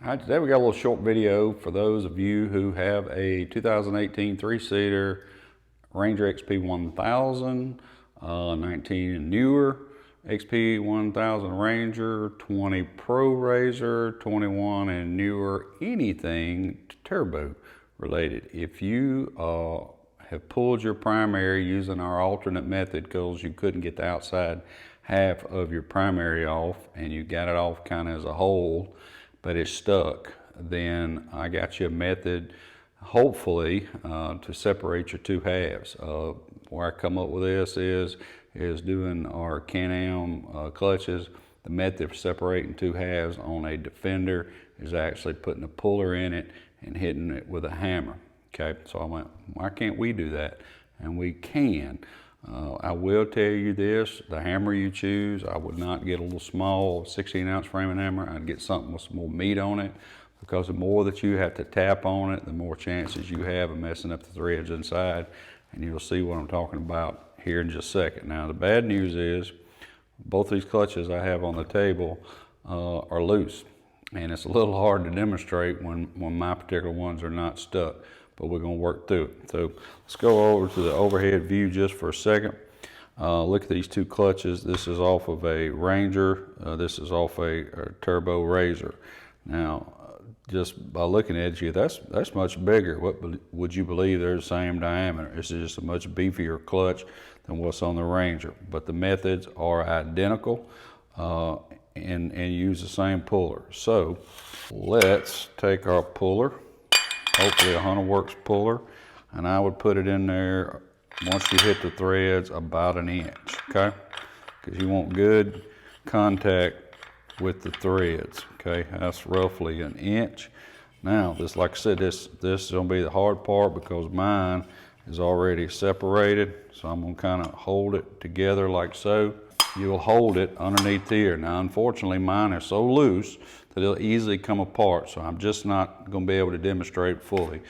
All right, today we got a little short video for those of you who have a 2018 three-seater Ranger XP 1000, 19 and newer XP 1000 Ranger, 20 Pro RZR, 21 and newer, anything turbo related. If you have pulled your primary using our alternate method because you couldn't get the outside half of your primary off and you got it off kind of as a whole, but it's stuck, then I got you a method, hopefully, to separate your two halves. Where I come up with this is doing our Can-Am clutches. The method for separating two halves on a Defender is actually putting a puller in it and hitting it with a hammer. Okay, so I went, why can't we do that? And we can. I will tell you this, the hammer you choose, I would not get a little small 16-ounce framing hammer. I'd get something with some more meat on it, because the more that you have to tap on it, the more chances you have of messing up the threads inside. And you'll see what I'm talking about here in just a second. Now, the bad news is both these clutches I have on the table are loose. And it's a little hard to demonstrate when my particular ones are not stuck, but we're gonna work through it. So let's go over to the overhead view just for a second. Look at these two clutches. This is off of a Ranger. This is off a Turbo RZR. Now, just by looking at you, that's much bigger. What would you believe? They're the same diameter. This is just a much beefier clutch than what's on the Ranger. But the methods are identical and use the same puller. So let's take our puller, hopefully a Hunterworks puller, and I would put it in there once you hit the threads about an inch, okay? Because you want good contact with the threads, okay? That's roughly an inch. Now, this, like I said, this is gonna be the hard part because mine is already separated. So I'm gonna kind of hold it together like so. You'll hold it underneath here. Now, unfortunately, mine are so loose that it'll easily come apart. So I'm just not gonna be able to demonstrate fully.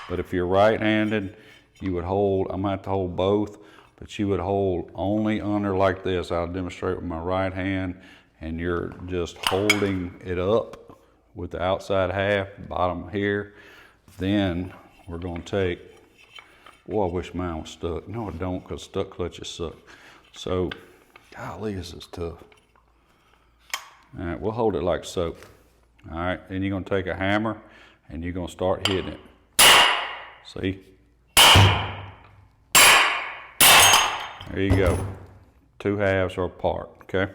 But if you're right-handed, you would hold, I'm gonna have to hold both, but you would hold only under like this. I'll demonstrate with my right hand, and you're just holding it up with the outside half, bottom here. Then we're gonna take, boy, I wish mine was stuck. No, I don't, because stuck clutches suck. So, golly, this is tough. All right, we'll hold it like so. All right, then you're gonna take a hammer and you're gonna start hitting it. See? There you go. Two halves are apart, okay?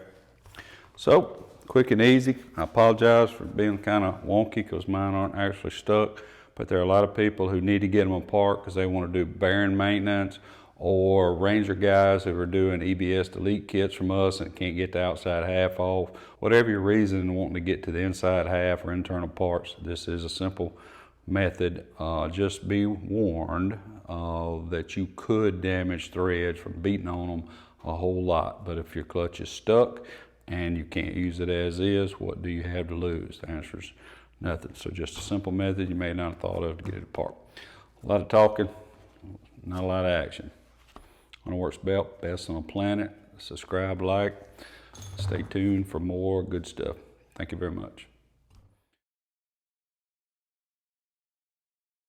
So, quick and easy. I apologize for being kind of wonky because mine aren't actually stuck, but there are a lot of people who need to get them apart because they want to do bearing maintenance, or Ranger guys who are doing EBS delete kits from us and can't get the outside half off. Whatever your reason wanting to get to the inside half or internal parts, this is a simple method. Just be warned that you could damage threads from beating on them a whole lot. But if your clutch is stuck and you can't use it as is, what do you have to lose? The answer is nothing. So just a simple method you may not have thought of to get it apart. A lot of talking, not a lot of action. Hunterworks belt, best on the planet. Subscribe, like, stay tuned for more good stuff. Thank you very much.